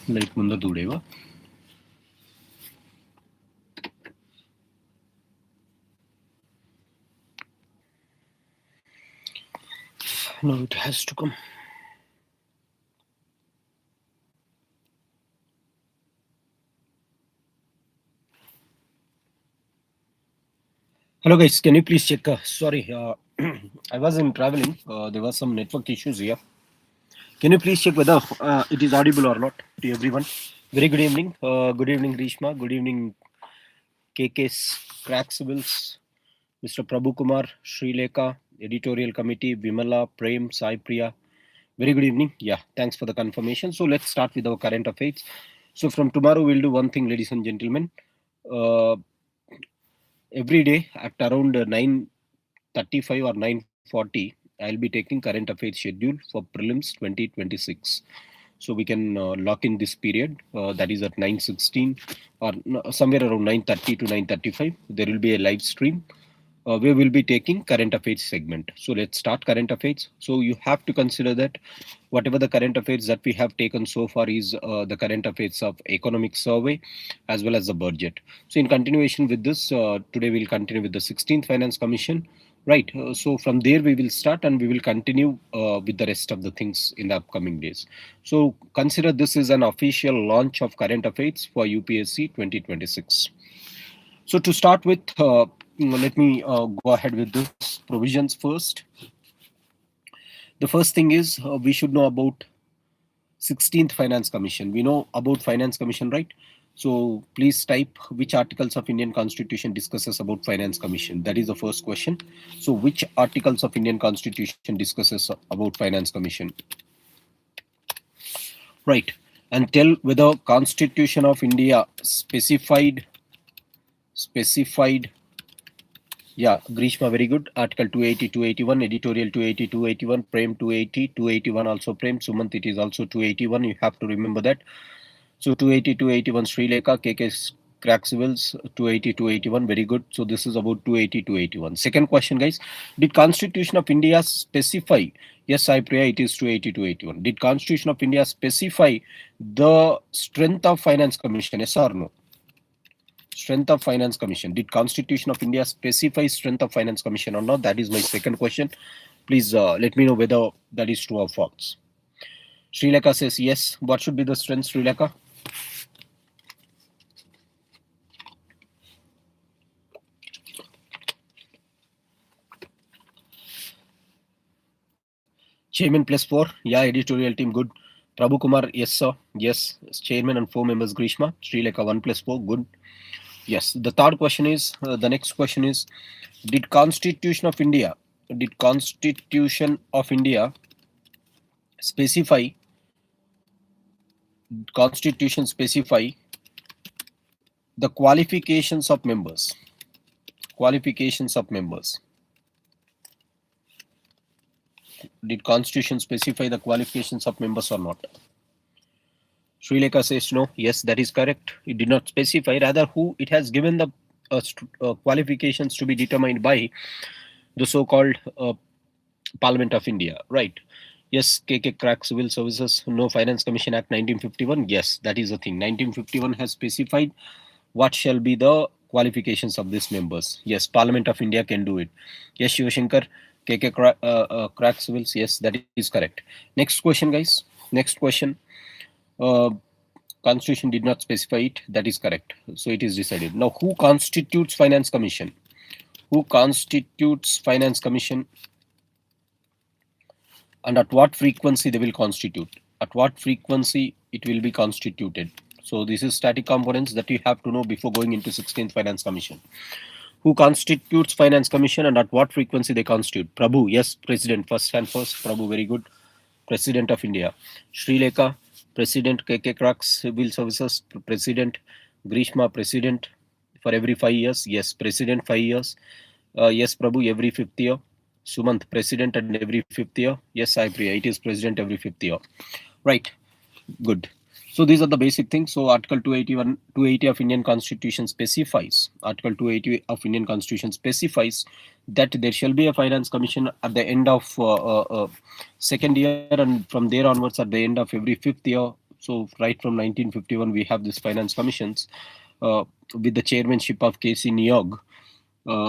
Like Munda Dudeva. No, it has to come. Hello guys, can you please check? Sorry, I was in traveling. There was some network issues here. Can you please check whether it is audible or not to everyone? Very good evening. Good evening, Rishma. Good evening, KK's Crack Civils, Mr. Prabhu Kumar, Sri Lekha, Editorial Committee, Vimala, Prem, Sai Priya. Very good evening. Yeah, thanks for the confirmation. So let's start with our current affairs. So from tomorrow, we'll do one thing, ladies and gentlemen. Every day at around 9:35 or 9:40, I'll be taking current affairs schedule for prelims 2026. So we can lock in this period, that is at 9:16 or somewhere around 9:30 to 9:35. There will be a live stream. We will be taking current affairs segment. So let's start current affairs. So you have to consider that whatever the current affairs that we have taken so far is the current affairs of economic survey as well as the budget. So in continuation with this, today we'll continue with the 16th Finance Commission. Right. So from there we will start and we will continue with the rest of the things in the upcoming days. So consider this is an official launch of current affairs for UPSC 2026. So to start with, let me go ahead with this provisions first. The first thing is we should know about 16th Finance Commission. We know about Finance Commission, right? So please type which articles of Indian Constitution discusses about Finance Commission. That is the first question. So which articles of Indian Constitution discusses about Finance Commission? Right. And tell whether Constitution of India specified. Yeah, Grishma, very good. Article 280, 281, editorial 280, 281, Prem 280, 281 also Prem. Sumant, it is also 281. You have to remember that. So 280, 281, Sri Lekha, KK Crack Civils, 280, 281. Very good. So this is about 280, 281. Second question, guys. Did Constitution of India specify? Yes, I pray it is 280, 281. Did Constitution of India specify the strength of Finance Commission? Yes or no? Strength of Finance Commission. Did Constitution of India specify strength of Finance Commission or not? That is my second question. Please let me know whether that is true or false. Sri Lekha says yes. What should be the strength, Sri Lekha? Chairman +4. Yeah, editorial team, good. Prabhu Kumar, yes sir. Yes, chairman and 4 members, Grishma. Sri Lekha 1 + 4, good. Yes, the third question is, the next question is, did Constitution of India specify the qualifications of members? Did Constitution specify the qualifications of members or not? Sri Lekha says no. Yes, that is correct. It did not specify. Rather, who it has given the qualifications to be determined by the so-called Parliament of India, right? Yes, KK Crack Civil Services, no, Finance Commission Act 1951. Yes, that is the thing. 1951 has specified what shall be the qualifications of these members. Yes, Parliament of India can do it. Yes, Shivashankar, KK Crack Civils. Yes, that is correct. Next question, guys. Next question. Constitution did not specify it. That is correct. So it is decided. Now, who constitutes Finance Commission? Who constitutes Finance Commission? And at what frequency they will constitute? At what frequency it will be constituted? So this is static components that you have to know before going into 16th Finance Commission. Who constitutes Finance Commission and at what frequency they constitute? Prabhu, yes, President, first and first. Prabhu, very good. President of India. Sri Lekha, President. KK Crack Civil Services, President. Grishma, President for every 5 years. Yes, President 5 years. Yes, Prabhu, every 5th year. Sumant, President and every 5th year. Yes, I agree. It is President every 5th year. Right. Good. So these are the basic things. So Article 280 of Indian Constitution specifies. Article 280 of Indian Constitution specifies that there shall be a Finance Commission at the end of second year, and from there onwards at the end of every 5th year, So right from 1951, we have this finance commissions with the chairmanship of K.C. Niog.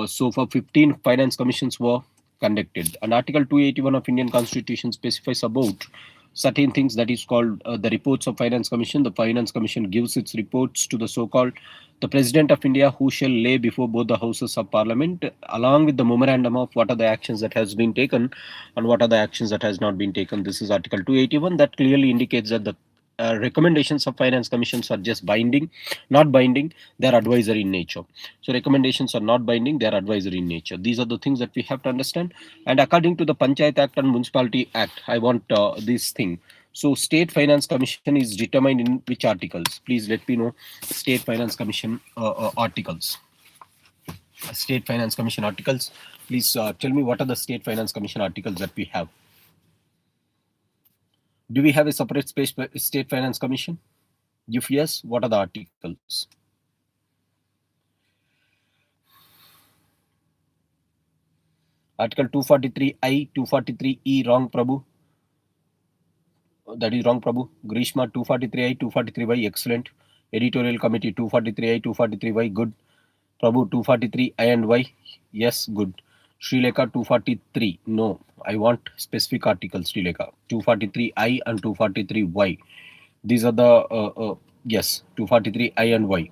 So for 15 finance commissions were conducted. And Article 281 of Indian Constitution specifies about certain things that is called the reports of Finance Commission. The Finance Commission gives its reports to the so-called the President of India, who shall lay before both the houses of Parliament, along with the memorandum of what are the actions that has been taken and what are the actions that has not been taken. This is Article 281 that clearly indicates that the recommendations of finance commissions are just binding, not binding, they're advisory in nature. So recommendations are not binding, they are advisory in nature. These are the things that we have to understand. And according to the Panchayat Act and Municipality Act, I want this thing. So State Finance Commission is determined in which articles? Please let me know. State Finance Commission articles. State Finance Commission articles. Please tell me what are the State Finance Commission articles that we have. Do we have a separate State Finance Commission? If yes, what are the articles? Article 243I, 243E, wrong, Prabhu. That is wrong, Prabhu. Grishma, 243I, 243Y, excellent. Editorial Committee, 243I, 243Y, good. Prabhu, 243I and Y, yes, good. Sri Lanka, 243, no. I want specific articles, Sri Lanka. 243I and 243Y. These are the, yes, 243I and Y.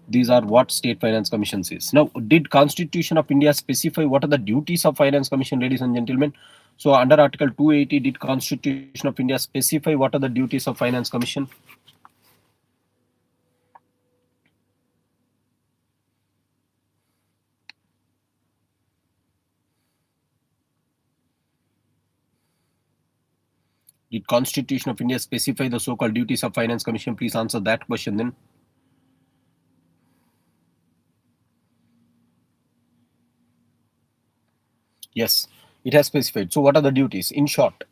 These are what State Finance Commission says. Now, did Constitution of India specify what are the duties of Finance Commission, ladies and gentlemen? So, under Article 280, did Constitution of India specify what are the duties of Finance Commission? Did Constitution of India specify the so-called duties of Finance Commission? Please answer that question then. Yes, it has specified. So what are the duties? In short,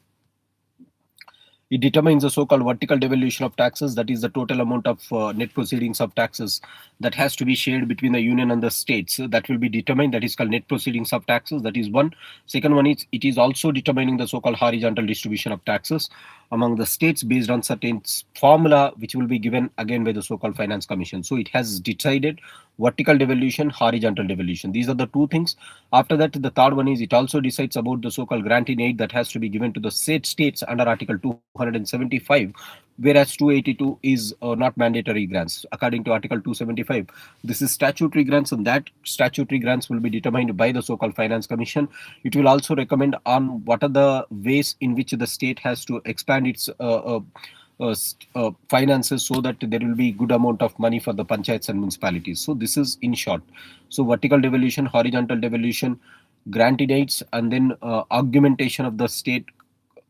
it determines the so-called vertical devolution of taxes, that is the total amount of net proceedings of taxes that has to be shared between the union and the states. That will be determined, that is called net proceedings of taxes. That is one. Second one is, it is also determining the so-called horizontal distribution of taxes among the states based on certain formula which will be given again by the so-called Finance Commission. So it has decided vertical devolution, horizontal devolution. These are the two things. After that, the third one is, it also decides about the so-called grant in aid that has to be given to the states under Article 275, whereas 282 is not mandatory grants. According to Article 275, this is statutory grants, and that statutory grants will be determined by the so-called Finance Commission. It will also recommend on what are the ways in which the state has to expand its finances, so that there will be good amount of money for the panchayats and municipalities. So this is in short. So vertical devolution, horizontal devolution, grant in aids, and then augmentation of the state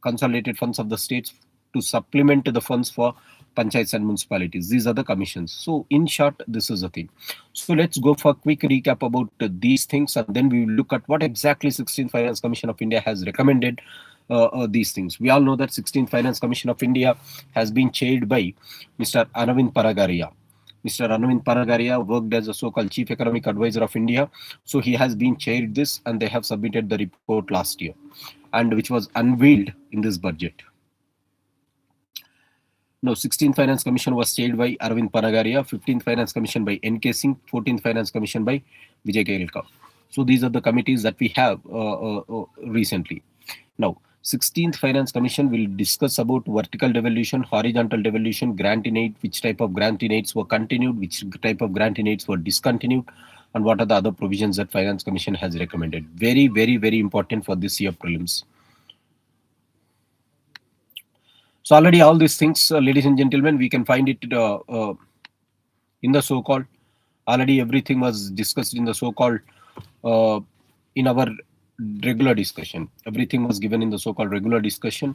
consolidated funds of the states to supplement the funds for panchayats and municipalities. These are the commissions. So in short, this is the thing. So let's go for a quick recap about these things, and then we will look at what exactly 16th Finance Commission of India has recommended. These things. We all know that 16th Finance Commission of India has been chaired by Mr. Arvind Paragaria. Mr. Arvind Paragaria worked as a so-called Chief Economic Advisor of India. So he has been chaired this, and they have submitted the report last year, and which was unveiled in this budget. No, 16th Finance Commission was chaired by Arvind Paragaria, 15th Finance Commission by N.K. Singh, 14th Finance Commission by Vijay Kelkar. So these are the committees that we have recently. Now, 16th Finance Commission will discuss about vertical devolution, horizontal devolution, grant in aid, which type of grant in aids were continued, which type of grant in aids were discontinued, and what are the other provisions that Finance Commission has recommended. Very, very, very important for this year prelims. So already all these things, ladies and gentlemen, we can find it in the so-called, already everything was discussed in the so-called, in our regular discussion. Everything was given in the so-called regular discussion,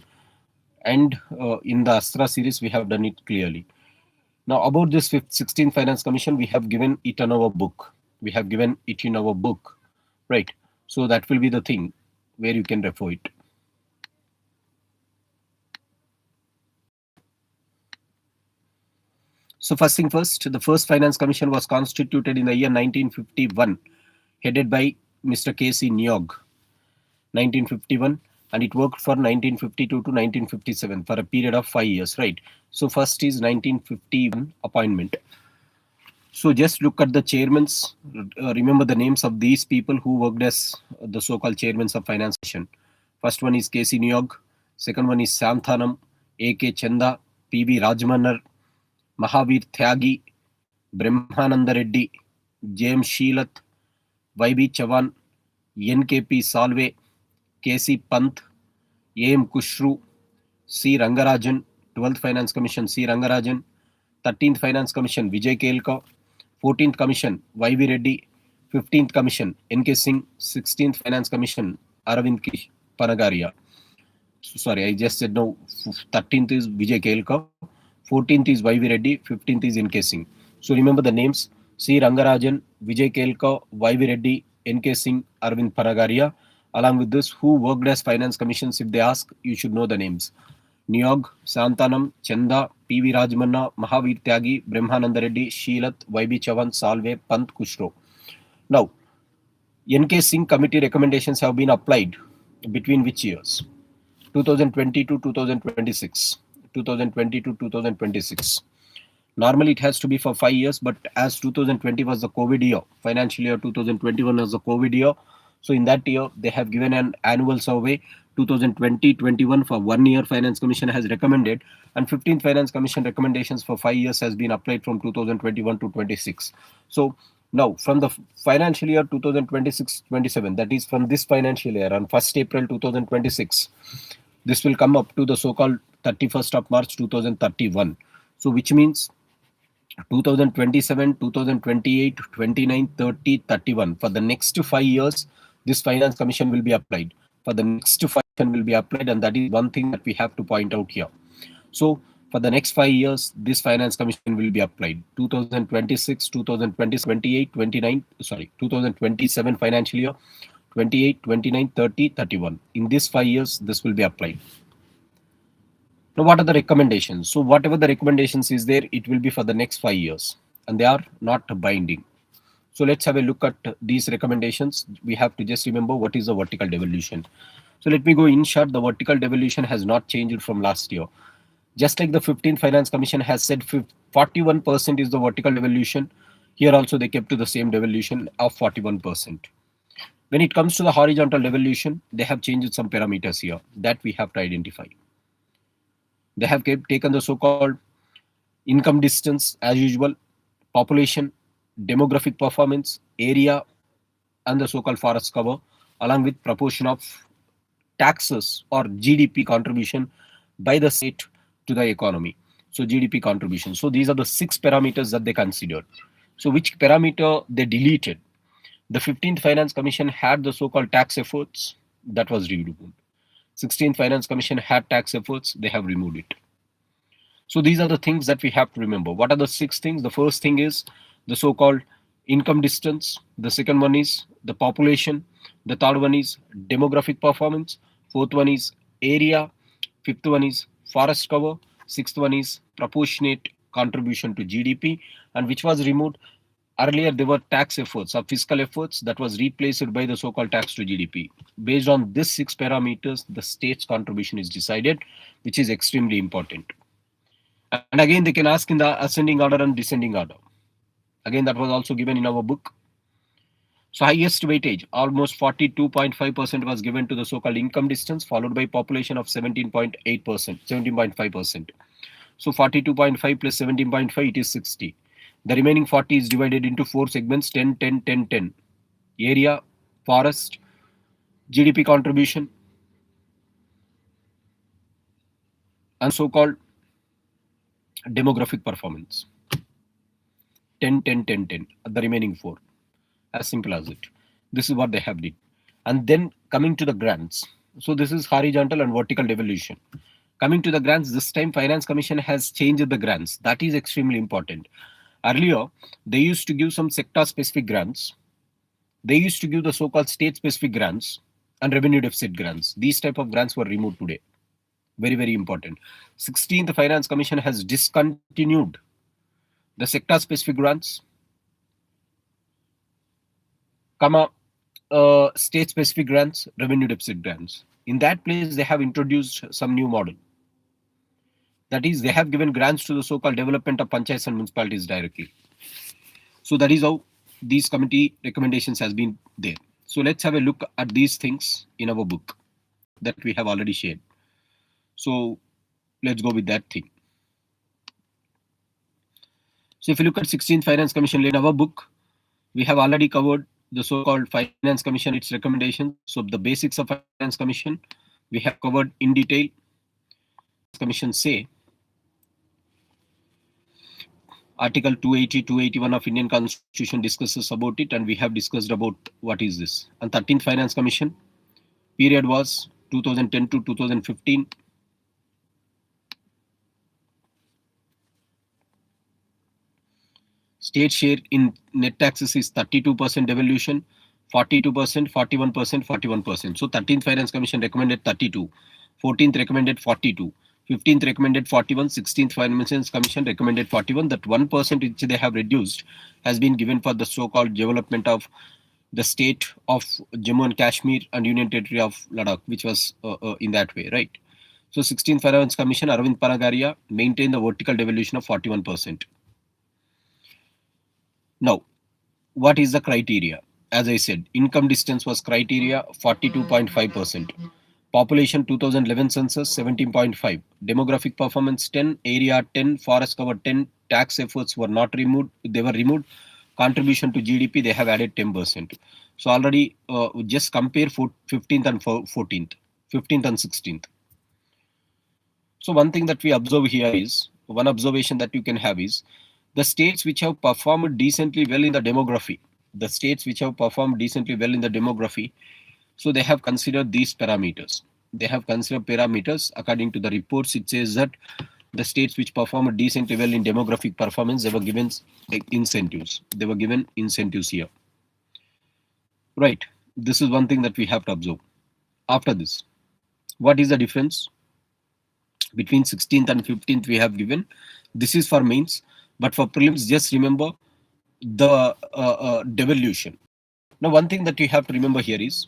and in the ASTRA series we have done it clearly. Now about this 16th Finance Commission, we have given it in our book. We have given it in our book, right? So that will be the thing where you can refer it. So first thing first, the first Finance Commission was constituted in the year 1951, headed by Mr. K.C. Niog. 1951, and it worked for 1952 to 1957 for a period of 5 years, right? So first is 1951 appointment. So just look at the chairmans. Remember the names of these people who worked as the so-called chairmen of Finance Commission. First one is K.C. Niyog. Second one is Santhanam, A.K. Chanda, P.V. Rajmanar, Mahavir Tyagi, Brahmananda Reddy, James Sheelath, Y.B. Chavan, N.K.P. Salve, K.C. Pant, A.M. Kushru, C. Rangarajan, 12th Finance Commission C. Rangarajan, 13th Finance Commission Vijay Kelka, 14th Commission Y.V. Reddy, 15th Commission N.K. Singh, 16th Finance Commission Aravind Panagaria. Sorry, I just said no. 13th is Vijay Kelka, 14th is Y.V. Reddy, 15th is N.K. Singh. So remember the names: C. Rangarajan, Vijay Kelka, Y.V. Reddy, N.K. Singh, Arvind Panagaria. Along with this, who worked as finance commissions? If they ask, you should know the names: Niyog, Santanam, Chanda, P.V. Rajmanna, Mahavir Tyagi, Brahmananda Reddy, Sheelath, Y.B. Chavan, Salve, Pant, Kushro. Now, N.K. Singh committee recommendations have been applied between which years? 2020 to 2026. 2020 to 2026. Normally, it has to be for 5 years, but as 2020 was the COVID year, financial year 2021 was the COVID year. So in that year, they have given an annual survey. 2020-21 for 1 year, Finance Commission has recommended, and 15th Finance Commission recommendations for 5 years has been applied from 2021 to 26. So now, from the financial year 2026-27, that is from this financial year, on 1st April 2026, this will come up to the so-called 31st of March 2031. So which means 2027, 2028, 29, 30, 31. For the next 5 years, this Finance Commission will be applied. For the next 5 years will be applied, and that is one thing that we have to point out here. So for the next 5 years, this Finance Commission will be applied. 2026, 2020, 28, 29, sorry, 2027 financial year, 28, 29, 30, 31. In these 5 years, this will be applied. Now, what are the recommendations? So whatever the recommendations is there, it will be for the next 5 years, and they are not binding. So let's have a look at these recommendations. We have to just remember what is the vertical devolution. So let me go in short. The vertical devolution has not changed from last year. Just like the 15th Finance Commission has said 41% is the vertical devolution, here also they kept to the same devolution of 41%. When it comes to the horizontal devolution, they have changed some parameters here that we have to identify. They have taken the so-called income distance as usual, population, demographic performance, area, and the so-called forest cover, along with proportion of taxes or GDP contribution by the state to the economy. So GDP contribution. So these are the 6 parameters that they considered. So which parameter they deleted? The 15th Finance Commission had the so-called tax efforts, that was removed. 16th Finance Commission had tax efforts, they have removed it. So these are the things that we have to remember. What are the 6 things? The first thing is the so-called income distance. The second one is the population. The third one is demographic performance. Fourth one is area. Fifth one is forest cover. Sixth one is proportionate contribution to GDP. And which was removed? Earlier, there were tax efforts or fiscal efforts that was replaced by the so-called tax to GDP. Based on these 6 parameters, the state's contribution is decided, which is extremely important. And again, they can ask in the ascending order and descending order. Again, that was also given in our book. So highest weightage, almost 42.5% was given to the so-called income distance, followed by population of 17.8%, 17.5%. So 42.5 plus 17.5, it is 60. The remaining 40 is divided into 4 segments, 10, 10, 10, 10. Area, forest, GDP contribution, and so-called demographic performance. 10, 10, 10, 10, the remaining 4. As simple as it. This is what they have did. And then coming to the grants. So this is horizontal and vertical devolution. Coming to the grants, this time Finance Commission has changed the grants. That is extremely important. Earlier, they used to give some sector-specific grants. They used to give the so-called state-specific grants and revenue deficit grants. These type of grants were removed today. Very, very important. 16th Finance Commission has discontinued the sector-specific grants, state-specific grants, revenue deficit grants. In that place, they have introduced some new model. That is, they have given grants to the so-called development of panchayats and municipalities directly. So that is how these committee recommendations has been there. So let's have a look at these things in our book that we have already shared. So let's go with that thing. So if you look at 16th Finance Commission in our book, we have already covered the so-called Finance Commission, its recommendations. So the basics of Finance Commission, we have covered in detail. Commission say Article 280, 281 of Indian Constitution discusses about it, and we have discussed about what is this. And 13th Finance Commission period was 2010 to 2015. State share in net taxes is 32% devolution, 42%, 41%, 41%. So 13th Finance Commission recommended 32, 14th recommended 42, 15th recommended 41, 16th Finance Commission recommended 41. That 1% which they have reduced has been given for the so-called development of the state of Jammu and Kashmir and Union Territory of Ladakh, which was in that way, right? So 16th Finance Commission, Arvind Panagaria, maintained the vertical devolution of 41%. Now, what is the criteria? As I said, income distance was criteria 42.5%. Population 2011 census 17.5. Demographic performance 10, area 10, forest cover 10, tax efforts were not removed, they were removed. Contribution to GDP, they have added 10%. So already just compare 15th and 14th, 15th and 16th. So one thing that we observe here is, one observation that you can have is, the states which have performed decently well in the demography, the states which have performed decently well in the demography, so they have considered these parameters. They have considered parameters according to the reports. It says that the states which performed decently well in demographic performance, they were given incentives. They were given incentives here. Right. This is one thing that we have to observe. After this, what is the difference between 16th and 15th we have given? This is for mains, but for prelims, just remember the devolution. Now, one thing that you have to remember here is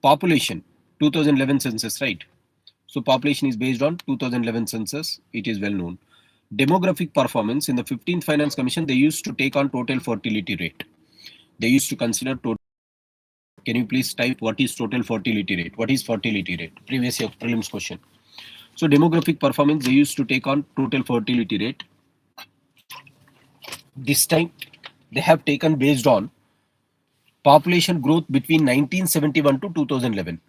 population, 2011 census, right? So population is based on 2011 census. It is well known. Demographic performance in the 15th Finance Commission, they used to take on total fertility rate. They used to consider total. Can you please type what is total fertility rate? What is fertility rate? Previous year prelims question. So demographic performance, they used to take on total fertility rate. This time, they have taken based on population growth between 1971 to 2011.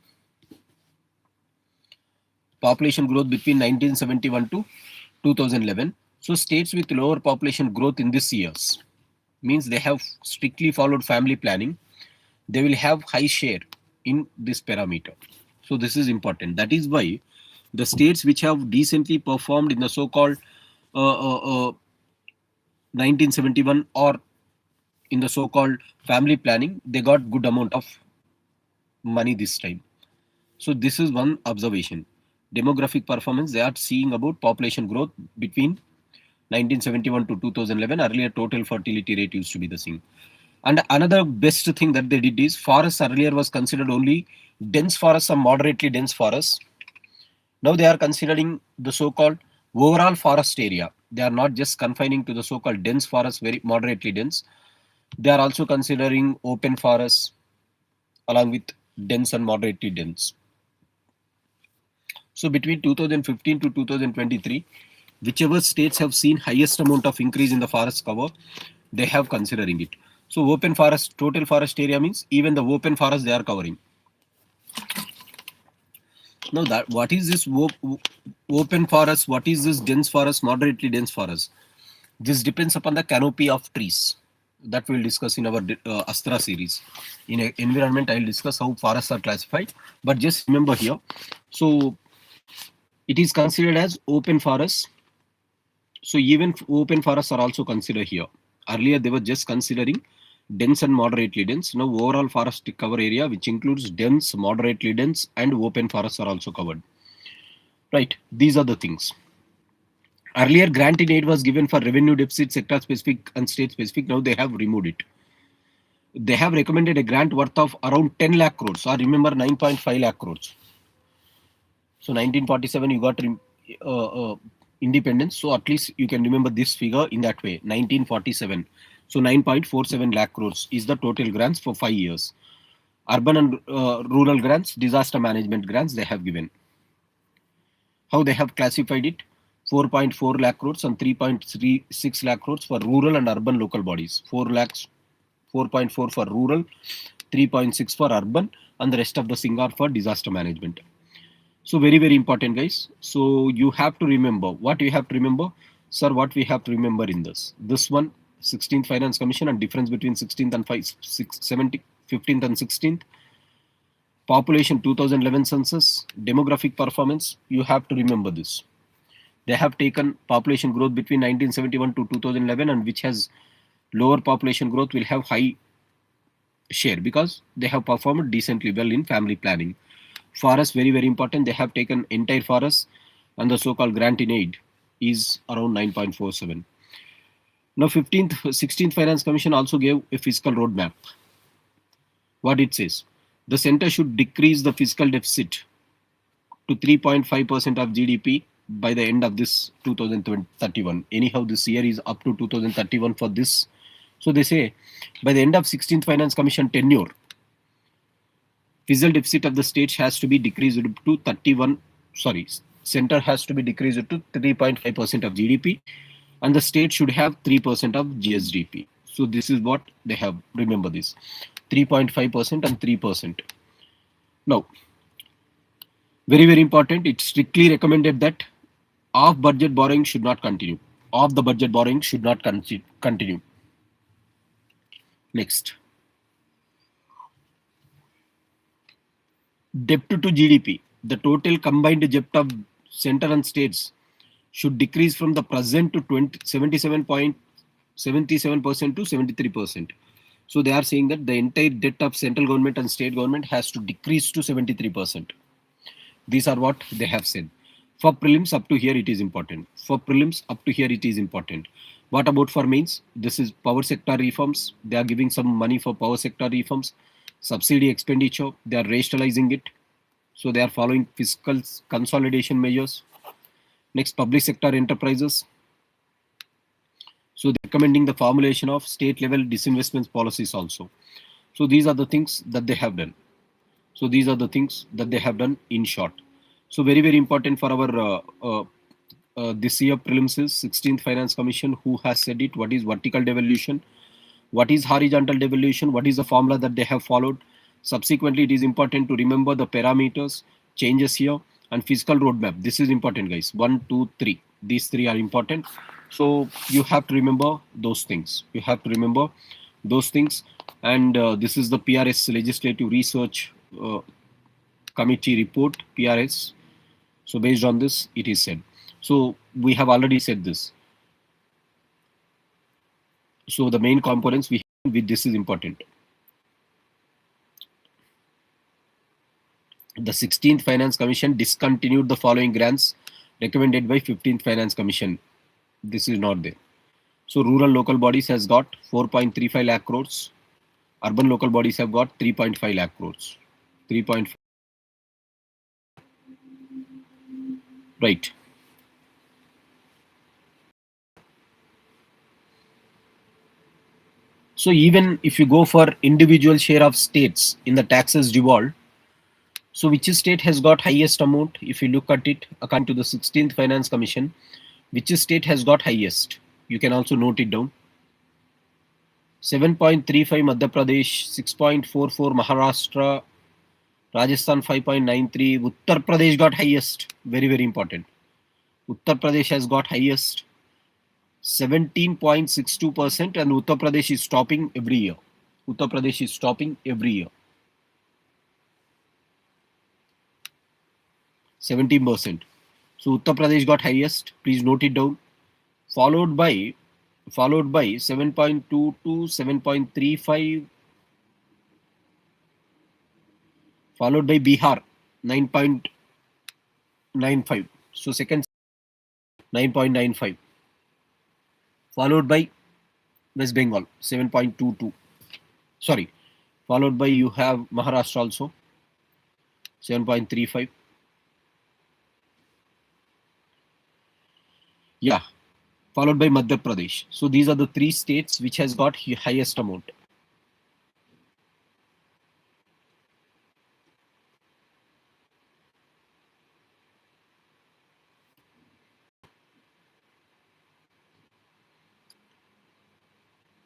Population growth between 1971 to 2011. So states with lower population growth in these years means they have strictly followed family planning. They will have high share in this parameter. So this is important. That is why the states which have decently performed in the so-called 1971 or in the so-called family planning, they got good amount of money this time. So this is one observation. Demographic performance, they are seeing about population growth between 1971 to 2011. Earlier total fertility rate used to be the same. And another best thing that they did is, forests earlier was considered only dense forests or moderately dense forests. Now they are considering the so-called overall forest area. They are not just confining to the so-called dense forests, very moderately dense. They are also considering open forests along with dense and moderately dense. So between 2015 to 2023, whichever states have seen highest amount of increase in the forest cover, they have considering it. So open forest, total forest area means even the open forest they are covering. Now that what is this open forest? What is this dense forest, moderately dense forest? This depends upon the canopy of trees. That we'll discuss in our ASTRA series. In environment, I'll discuss how forests are classified. But just remember here, so it is considered as open forests. So even open forests are also considered here. Earlier, they were just considering dense and moderately dense. Now overall forest cover area, which includes dense, moderately dense, and open forests are also covered. Right, these are the things. Earlier, granting aid was given for revenue deficit, sector specific and state specific. Now they have removed it. They have recommended a grant worth of around 10 lakh crores, or remember 9.5 lakh crores. So 1947 you got independence, so at least you can remember this figure in that way, 1947. So 9.47 lakh crores is the total grants for 5 years. Urban and rural grants, disaster management grants they have given. How they have classified it? 4.4 lakh crores and 3.36 lakh crores for rural and urban local bodies. 4 lakhs, 4.4 for rural, 3.6 for urban, and the rest of the thing are for disaster management. So very, very important, guys. So you have to remember what you have to remember, sir. What we have to remember in this one, 16th Finance Commission and difference between 16th and 15th and 16th. Population 2011 census, demographic performance. You have to remember this. They have taken population growth between 1971 to 2011, and which has lower population growth will have high share because they have performed decently well in family planning. Forest, very, very important. They have taken entire forest, and the so-called grant in aid is around 9.47. Now 16th Finance Commission also gave a fiscal roadmap. What it says, the center should decrease the fiscal deficit to 3.5% of GDP by the end of this 2031. Anyhow, this year is up to 2031 for this. So they say by the end of 16th Finance Commission tenure, fiscal deficit of the state has to be decreased to 31. Sorry, center has to be decreased to 3.5% of GDP, and the state should have 3% of GSDP. So this is what they have. Remember this, 3.5% and 3%. Now, very, very important. It's strictly recommended that off budget borrowing should not continue. Off the budget borrowing should not continue. Next, debt to GDP. The total combined debt of center and states should decrease from the present to 77% to 73%. So they are saying that the entire debt of central government and state government has to decrease to 73%. These are what they have said. For prelims, up to here it is important. For prelims, up to here it is important. What about for mains? This is power sector reforms. They are giving some money for power sector reforms. Subsidy expenditure, they are rationalizing it. So they are following fiscal consolidation measures. Next, public sector enterprises. So they're recommending the formulation of state level disinvestment policies also. So these are the things that they have done. So these are the things that they have done in short. So very, very important for our this year prelims is 16th Finance Commission, who has said it, what is vertical devolution, what is horizontal devolution, what is the formula that they have followed. Subsequently, it is important to remember the parameters, changes here, and fiscal roadmap. This is important, guys. 1, 2, 3. These three are important. So you have to remember those things. You have to remember those things. And this is the PRS Legislative Research Committee report, PRS. So based on this, it is said. So we have already said this. So the main components we have with this is important. The 16th Finance Commission discontinued the following grants recommended by 15th Finance Commission. This is not there. So rural local bodies has got 4.35 lakh crores. Urban local bodies have got 3.5 lakh crores. 3.5. Right. So even if you go for individual share of states in the taxes devolved, so which state has got highest amount? If you look at it according to the 16th Finance Commission, which state has got highest? You can also note it down. 7.35 Madhya Pradesh, 6.44 Maharashtra, Rajasthan 5.93, Uttar Pradesh got highest. Very, very important. Uttar Pradesh has got highest 17.62%, and Uttar Pradesh is topping every year. Uttar Pradesh is topping every year. 17%. So Uttar Pradesh got highest. Please note it down. Followed by 7.22, 7.35. Followed by Bihar 9.95. So second 9.95. Followed by West Bengal 7.22. Sorry, followed by you have Maharashtra also 7.35. Yeah, followed by Madhya Pradesh. So these are the three states which has got highest amount.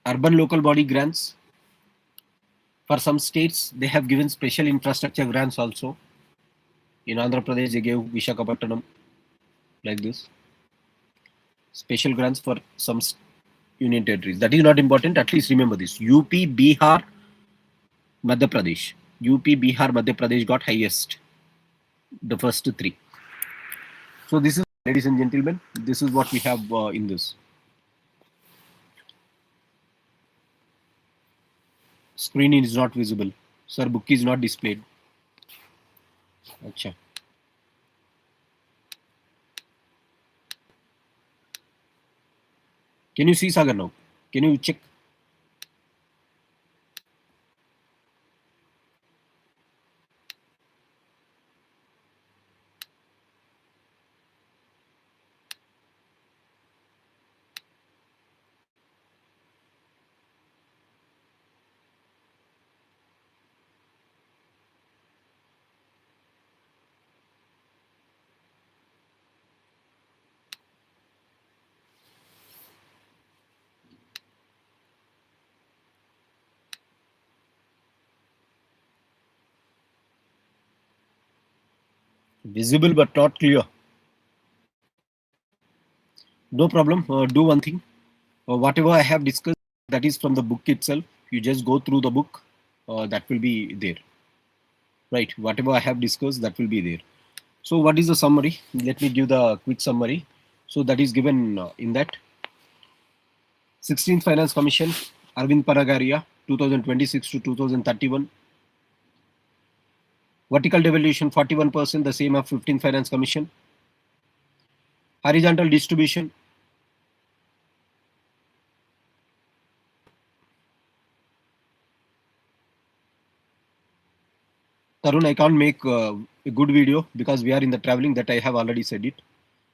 Urban local body grants. For some states, they have given special infrastructure grants also. In Andhra Pradesh, they gave Visakhapatnam like this. Special grants for some union territories. That is not important. At least remember this. UP, Bihar, Madhya Pradesh. UP, Bihar, Madhya Pradesh got highest. The first three. So this is, ladies and gentlemen, this is what we have in this. Screen is not visible. Sir, book is not displayed. Achha. Can you see Sagar now? Can you check? Visible but not clear. No problem. Do one thing. Whatever I have discussed, that is from the book itself. You just go through the book. That will be there. Right. Whatever I have discussed, that will be there. So what is the summary? Let me give the quick summary. So that is given in that 16th Finance Commission, Arvind Paragaria, 2026 to 2031. Vertical devolution 41%, the same of 15th Finance Commission. Horizontal distribution. Tarun, I can't make a good video because we are in the traveling, that I have already said it.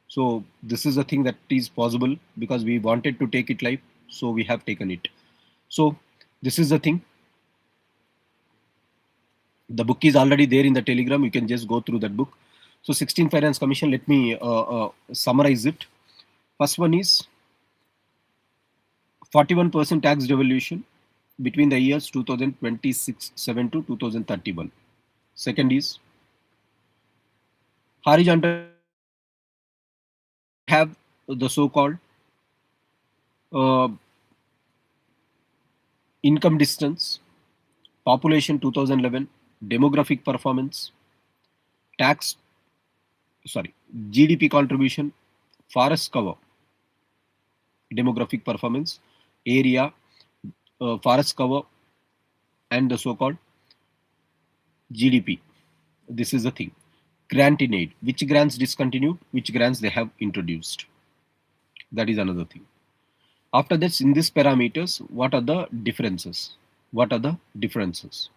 So this is a thing that is possible because we wanted to take it live. So we have taken it. So this is the thing. The book is already there in the Telegram. You can just go through that book. So 16th Finance Commission, let me summarize it. First one is 41% tax devolution between the years 2026-7 to 2031. Second is horizontal, have the so-called income distance, population 2011, demographic performance, tax, GDP contribution, forest cover, demographic performance, area, forest cover, and the so-called GDP. This is the thing. Grant in aid. Which grants discontinued? Which grants they have introduced? That is another thing. After that, in these parameters, what are the differences? What are the differences?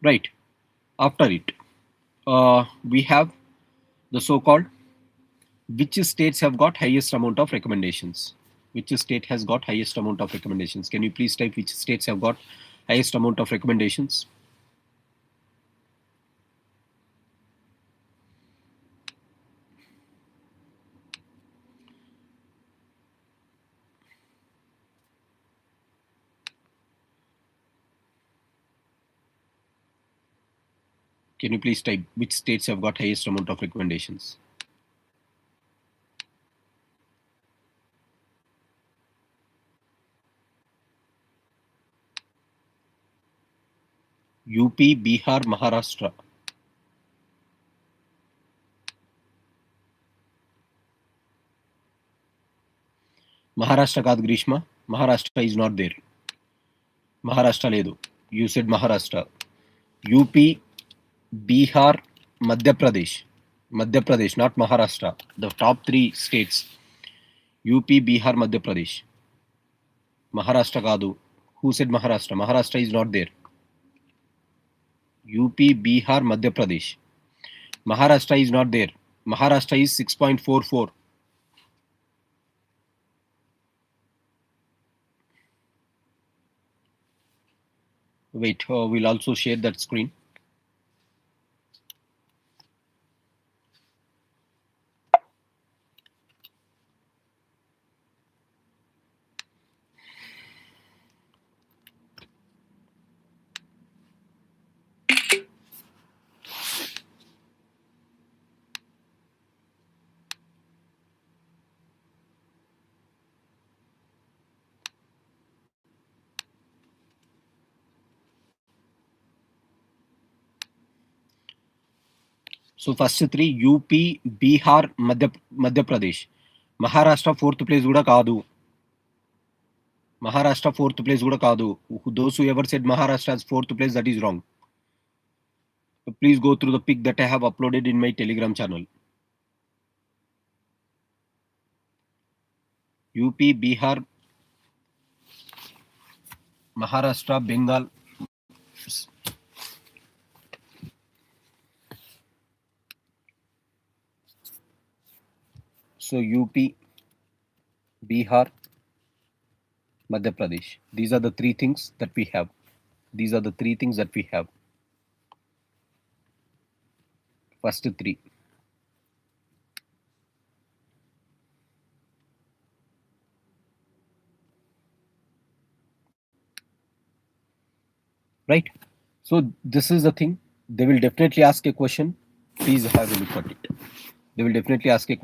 Right. After it, we have the so-called which states have got highest amount of recommendations. Which state has got highest amount of recommendations? Can you please type which states have got highest amount of recommendations? Can you please type which states have got highest amount of recommendations? UP, Bihar, Maharashtra. Maharashtra kaadu Grishma. Maharashtra is not there. Maharashtra ledu. You said Maharashtra. UP, Bihar, Madhya Pradesh. Madhya Pradesh, not Maharashtra. The top three states. UP, Bihar, Madhya Pradesh. Maharashtra kaadu. Who said Maharashtra? Maharashtra is not there. UP, Bihar, Madhya Pradesh. Maharashtra is not there. Maharashtra is 6.44. Wait, we'll also share that screen. So first three UP, Bihar, Madhya Pradesh. Maharashtra fourth place kuda kaadu. Maharashtra fourth place kuda kaadu. Those who ever said Maharashtra as fourth place, that is wrong. So please go through the pic that I have uploaded in my Telegram channel. UP, Bihar, Maharashtra, Bengal. So UP, Bihar, Madhya Pradesh. These are the three things that we have. These are the three things that we have. First three. Right? So this is the thing. They will definitely ask a question. Please have a look at it. They will definitely ask a question.